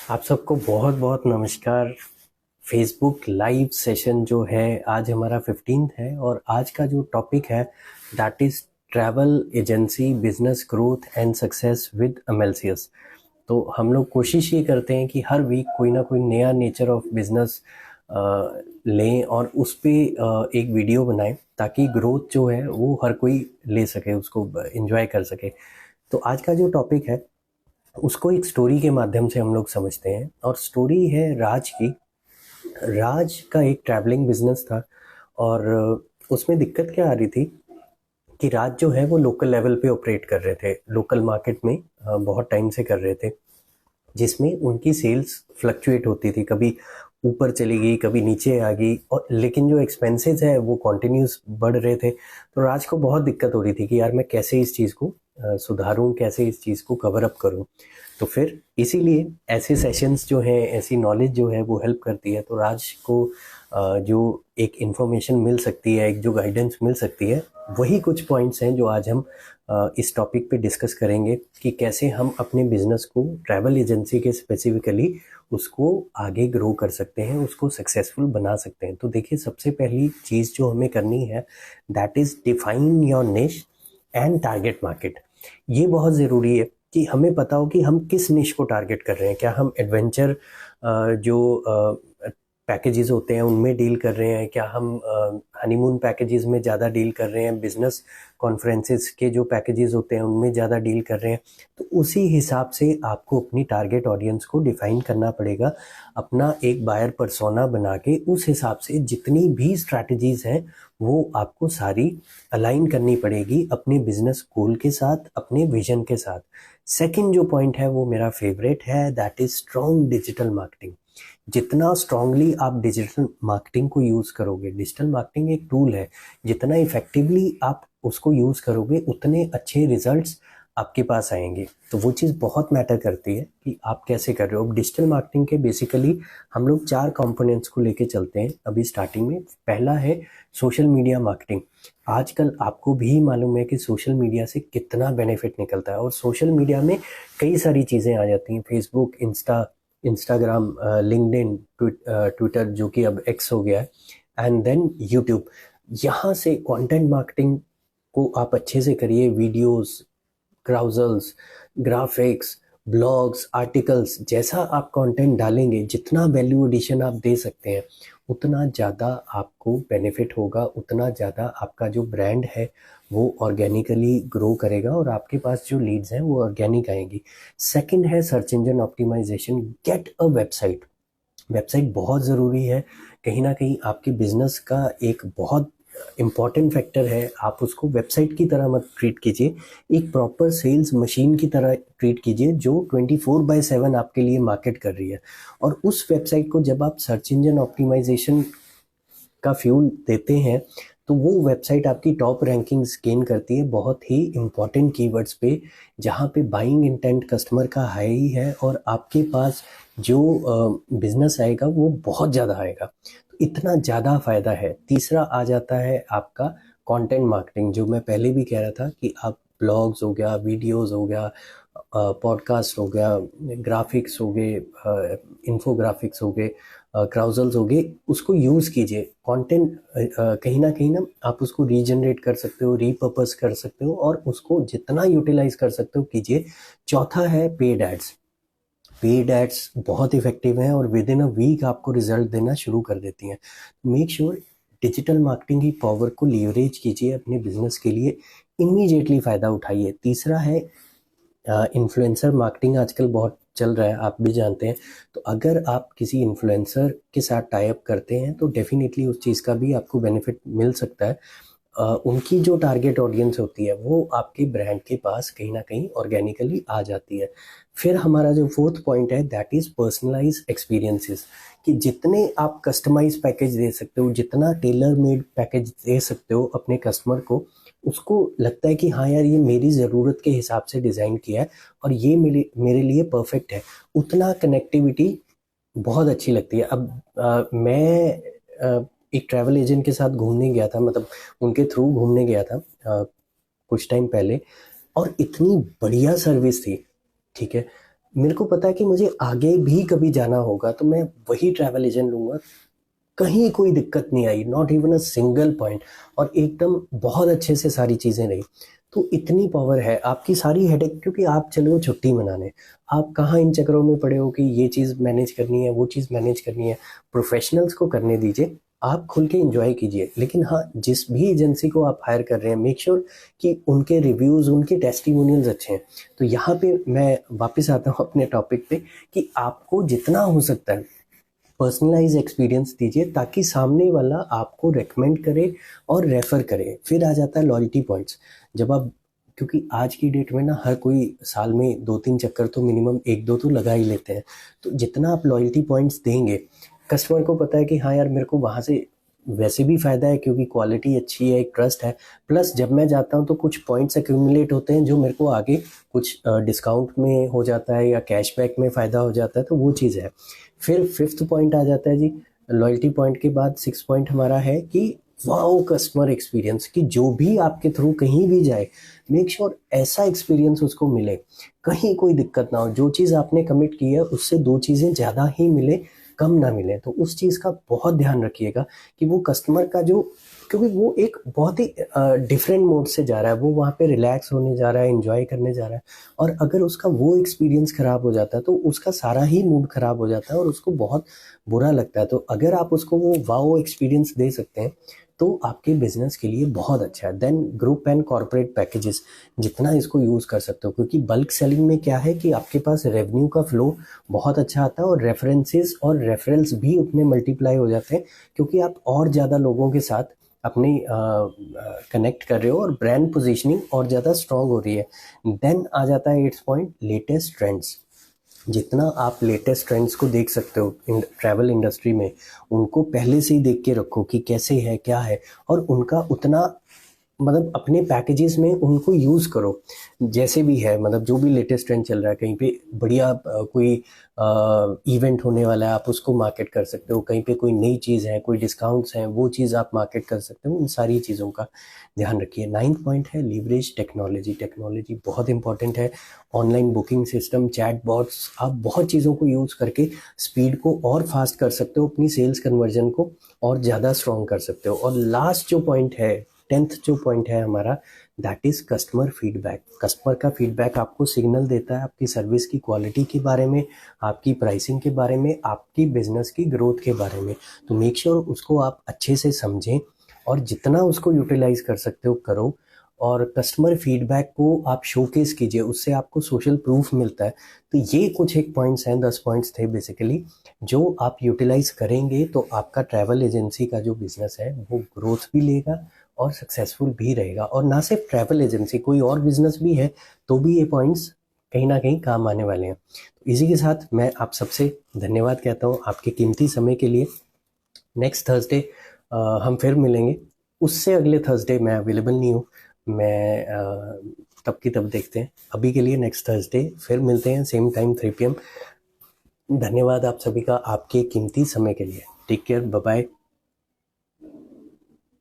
आप सबको बहुत बहुत नमस्कार। फेसबुक लाइव सेशन जो है आज हमारा 15th है और आज का जो टॉपिक है that is travel agency business growth and success with MLCS. तो हम लोग कोशिश ये करते हैं कि हर वीक कोई ना कोई नया नेचर ऑफ बिजनेस लें और उस पे एक वीडियो बनाएं ताकि ग्रोथ जो है वो हर कोई ले सके, उसको एंजॉय कर सके। तो आज का जो टॉपिक है उसको एक स्टोरी के माध्यम से हम लोग समझते हैं और स्टोरी है राज की। राज का एक ट्रैवलिंग बिजनेस था और उसमें दिक्कत क्या आ रही थी कि राज जो है वो लोकल लेवल पे ऑपरेट कर रहे थे, लोकल मार्केट में बहुत टाइम से कर रहे थे, जिसमें उनकी सेल्स फ्लक्चुएट होती थी, कभी ऊपर चली गई कभी नीचे आ गई, और लेकिन जो एक्सपेंसेस है वो कॉन्टिन्यूस बढ़ रहे थे। तो राज को बहुत दिक्कत हो रही थी कि यार मैं कैसे इस चीज़ को सुधारूं, कैसे इस चीज़ को कवर अप करूं। तो फिर इसीलिए ऐसे सेशंस जो हैं, ऐसी नॉलेज जो है वो हेल्प करती है। तो राज को जो एक इन्फॉर्मेशन मिल सकती है, एक जो गाइडेंस मिल सकती है, वही कुछ पॉइंट्स हैं जो आज हम इस टॉपिक पे डिस्कस करेंगे कि कैसे हम अपने बिजनेस को ट्रैवल एजेंसी के स्पेसिफिकली उसको आगे ग्रो कर सकते हैं, उसको सक्सेसफुल बना सकते हैं। तो देखिए, सबसे पहली चीज़ जो हमें करनी है दैट इज़ डिफाइन योर निश एंड टारगेट मार्केट। ये बहुत ज़रूरी है कि हमें पता हो कि हम किस निश को टारगेट कर रहे हैं। क्या हम एडवेंचर जो पैकेजेस होते हैं उनमें डील कर रहे हैं, क्या हम हनीमून पैकेजेस में ज़्यादा डील कर रहे हैं, बिजनेस कॉन्फ्रेंसेस के जो पैकेजेस होते हैं उनमें ज़्यादा डील कर रहे हैं। तो उसी हिसाब से आपको अपनी टारगेट ऑडियंस को डिफाइन करना पड़ेगा, अपना एक बायर पर्सोना बना के उस हिसाब से जितनी भी स्ट्रैटेजीज हैं वो आपको सारी अलाइन करनी पड़ेगी अपने बिजनेस गोल के साथ, अपने विजन के साथ। सेकंड जो पॉइंट है वो मेरा फेवरेट है, that is strong digital marketing. जितना स्ट्रांगली आप डिजिटल मार्केटिंग को यूज़ करोगे, डिजिटल मार्केटिंग एक टूल है, जितना इफेक्टिवली आप उसको यूज़ करोगे उतने अच्छे रिजल्ट्स आपके पास आएंगे। तो वो चीज़ बहुत मैटर करती है कि आप कैसे कर रहे हो। अब डिजिटल मार्केटिंग के बेसिकली हम लोग 4 कंपोनेंट्स को लेके चलते हैं अभी स्टार्टिंग में। पहला है सोशल मीडिया मार्केटिंग। आजकल आपको भी मालूम है कि सोशल मीडिया से कितना बेनिफिट निकलता है, और सोशल मीडिया में कई सारी चीज़ें आ जाती हैं, फेसबुक, इंस्टाग्राम, लिंक्डइन, ट्विटर जो कि अब एक्स हो गया है, एंड देन यूट्यूब। यहाँ से कंटेंट मार्केटिंग को आप अच्छे से करिए। वीडियोस, क्राउजल्स, ग्राफिक्स, ब्लॉग्स, आर्टिकल्स, जैसा आप कंटेंट डालेंगे, जितना वैल्यू एडिशन आप दे सकते हैं उतना ज़्यादा आपको बेनिफिट होगा, उतना ज़्यादा आपका जो ब्रांड है वो ऑर्गेनिकली ग्रो करेगा और आपके पास जो लीड्स हैं वो ऑर्गेनिक आएंगी। सेकंड है search engine optimisation. Get a website. Website बहुत ज़रूरी है, कहीं ना कहीं आपके बिजनेस का एक बहुत इम्पॉर्टेंट फैक्टर है। आप उसको वेबसाइट की तरह मत ट्रीट कीजिए, एक प्रॉपर सेल्स मशीन की तरह ट्रीट कीजिए जो 24/7 आपके लिए मार्केट कर रही है। और उस वेबसाइट को जब आप सर्च इंजन ऑप्टिमाइजेशन का फ्यूल देते हैं तो वो वेबसाइट आपकी टॉप रैंकिंग्स गेन करती है बहुत ही इंपॉर्टेंट कीवर्ड्स पे, जहाँ पे बाइंग इंटेंट कस्टमर का हाई है और आपके पास जो बिजनेस आएगा वो बहुत ज़्यादा आएगा। तो इतना ज़्यादा फ़ायदा है। तीसरा आ जाता है आपका कंटेंट मार्केटिंग, जो मैं पहले भी कह रहा था कि आप ब्लॉग्स हो गया, वीडियोस हो गया, पॉडकास्ट हो गया, ग्राफिक्स हो गए, इन्फोग्राफिक्स हो गए, क्राउजल्स हो गए, उसको यूज़ कीजिए। कंटेंट कहीं ना आप उसको रीजनरेट कर सकते हो, रीपर्पस कर सकते हो और उसको जितना यूटिलाइज कर सकते हो कीजिए। चौथा है पेड एड्स। पेड एड्स बहुत इफेक्टिव हैं और विद इन अ वीक आपको रिजल्ट देना शुरू कर देती हैं। मेक श्योर डिजिटल मार्केटिंग की पावर को लीवरेज कीजिए अपने बिजनेस के लिए, इमीडिएटली फ़ायदा उठाइए। तीसरा है इन्फ्लुएंसर मार्केटिंग। आजकल बहुत चल रहा है, आप भी जानते हैं। तो अगर आप किसी इन्फ्लुएंसर के साथ टाई अप करते हैं तो डेफिनेटली उस चीज़ का भी आपको बेनिफिट मिल सकता है। उनकी जो टारगेट ऑडियंस होती है वो आपके ब्रांड के पास कहीं ना कहीं ऑर्गेनिकली आ जाती है। फिर हमारा जो फोर्थ पॉइंट है दैट इज़ पर्सनलाइज एक्सपीरियंसेस, कि जितने आप कस्टमाइज पैकेज दे सकते हो, जितना टेलर मेड पैकेज दे सकते हो अपने कस्टमर को, उसको लगता है कि हाँ यार ये मेरी ज़रूरत के हिसाब से डिज़ाइन किया है और ये मेरे मेरे लिए परफेक्ट है, उतना कनेक्टिविटी बहुत अच्छी लगती है। अब मैं एक ट्रैवल एजेंट के साथ घूमने गया था, मतलब उनके थ्रू घूमने गया था कुछ टाइम पहले, और इतनी बढ़िया सर्विस थी, ठीक है। मेरे को पता है कि मुझे आगे भी कभी जाना होगा तो मैं वही ट्रैवल एजेंट लूँगा, कहीं कोई दिक्कत नहीं आई, not even a single point, और एकदम बहुत अच्छे से सारी चीज़ें रही। तो इतनी पावर है आपकी सारी हेडेक, क्योंकि आप चले हो छुट्टी मनाने, आप कहाँ इन चक्करों में पड़े हो कि ये चीज़ मैनेज करनी है, वो चीज़ मैनेज करनी है। प्रोफेशनल्स को करने दीजिए, आप खुल के एंजॉय कीजिए। लेकिन हाँ, जिस भी एजेंसी को आप हायर कर रहे हैं, मेक श्योर कि उनके रिव्यूज़, उनके टेस्टिमोनियल्स अच्छे हैं। तो यहाँ पे मैं वापस आता हूँ अपने टॉपिक पे कि आपको जितना हो सकता है पर्सनलाइज एक्सपीरियंस दीजिए, ताकि सामने वाला आपको रेकमेंड करे और रेफ़र करे। फिर आ जाता है लॉयल्टी पॉइंट्स। जब आप, क्योंकि आज की डेट में ना हर कोई साल में 2-3 चक्कर तो मिनिमम 1-2 तो लगा ही लेते हैं। तो जितना आप लॉयल्टी पॉइंट्स देंगे, कस्टमर को पता है कि हाँ यार, मेरे को वहाँ से वैसे भी फ़ायदा है क्योंकि क्वालिटी अच्छी है, एक ट्रस्ट है। प्लस जब मैं जाता हूँ तो कुछ पॉइंट्स एक्यूमुलेट होते हैं जो मेरे को आगे कुछ डिस्काउंट में हो जाता है या कैशबैक में फ़ायदा हो जाता है, तो वो चीज़ है। फिर फिफ्थ पॉइंट आ जाता है जी, लॉयल्टी पॉइंट के बाद सिक्स पॉइंट हमारा है कि वाओ कस्टमर एक्सपीरियंस, कि जो भी आपके थ्रू कहीं भी जाए, मेक श्योर ऐसा एक्सपीरियंस उसको मिले, कहीं कोई दिक्कत ना हो। जो चीज़ आपने कमिट की है उससे 2 चीज़ें ज़्यादा ही मिले, कम ना मिले। तो उस चीज़ का बहुत ध्यान रखिएगा कि वो कस्टमर का जो, क्योंकि वो एक बहुत ही डिफरेंट मोड से जा रहा है, वो वहाँ पे रिलैक्स होने जा रहा है, एंजॉय करने जा रहा है, और अगर उसका वो एक्सपीरियंस ख़राब हो जाता है तो उसका सारा ही मूड ख़राब हो जाता है और उसको बहुत बुरा लगता है। तो अगर आप उसको वो वाओ एक्सपीरियंस दे सकते हैं तो आपके बिजनेस के लिए बहुत अच्छा है। Then group and corporate packages, जितना इसको यूज़ कर सकते हो, क्योंकि बल्क सेलिंग में क्या है कि आपके पास रेवेन्यू का फ्लो बहुत अच्छा आता है और रेफरेंसेस और रेफरल्स भी उतने मल्टीप्लाई हो जाते हैं, क्योंकि आप और ज़्यादा लोगों के साथ अपनी कनेक्ट कर रहे हो और ब्रांड पोजीशनिंग और ज़्यादा स्ट्रांग हो रही है। देन आ जाता है 8th पॉइंट, लेटेस्ट ट्रेंड्स। जितना आप लेटेस्ट ट्रेंड्स को देख सकते हो इन ट्रैवल इंडस्ट्री में, उनको पहले से ही देख के रखो कि कैसे है, क्या है, और उनका उतना मतलब अपने पैकेजेस में उनको यूज़ करो जैसे भी है। मतलब जो भी लेटेस्ट ट्रेंड चल रहा है, कहीं पे बढ़िया कोई इवेंट होने वाला है, आप उसको मार्केट कर सकते हो। कहीं पे कोई नई चीज़ है, कोई डिस्काउंट्स हैं, वो चीज़ आप मार्केट कर सकते हो। उन सारी चीज़ों का ध्यान रखिए। 9th पॉइंट है लीवरेज टेक्नोलॉजी। टेक्नोलॉजी बहुत इंपॉर्टेंट है। Online booking system, chat bots, आप बहुत चीज़ों को यूज़ करके स्पीड को और फास्ट कर सकते हो, अपनी सेल्स कन्वर्जन को और ज़्यादा स्ट्रॉन्ग कर सकते हो। और लास्ट जो पॉइंट है, 10th जो पॉइंट है हमारा, that is customer feedback. Customer का फीडबैक आपको सिग्नल देता है आपकी सर्विस की क्वालिटी के बारे में, आपकी प्राइसिंग के बारे में, आपकी बिजनेस की ग्रोथ के बारे में। तो मेक श्योर उसको आप अच्छे से समझें और जितना उसको यूटिलाइज कर सकते हो करो। और कस्टमर फीडबैक को आप शोकेस कीजिए, उससे आपको सोशल प्रूफ मिलता है। तो ये कुछ एक पॉइंट्स हैं, 10 पॉइंट्स थे बेसिकली, जो आप यूटिलाइज करेंगे तो आपका ट्रैवल एजेंसी का जो बिज़नेस है वो ग्रोथ भी लेगा और सक्सेसफुल भी रहेगा। और ना सिर्फ ट्रैवल एजेंसी, कोई और बिजनेस भी है तो भी ये पॉइंट्स कहीं ना कहीं काम आने वाले हैं। तो इसी के साथ मैं आप सबसे धन्यवाद कहता हूँ आपके कीमती समय के लिए। नेक्स्ट थर्सडे हम फिर मिलेंगे। उससे अगले थर्सडे मैं अवेलेबल नहीं हूँ, मैं तब की तब देखते हैं। अभी के लिए नेक्स्ट थर्सडे फिर मिलते हैं, सेम टाइम 3 PM। धन्यवाद आप सभी का आपके कीमती समय के लिए। Take care, bye bye.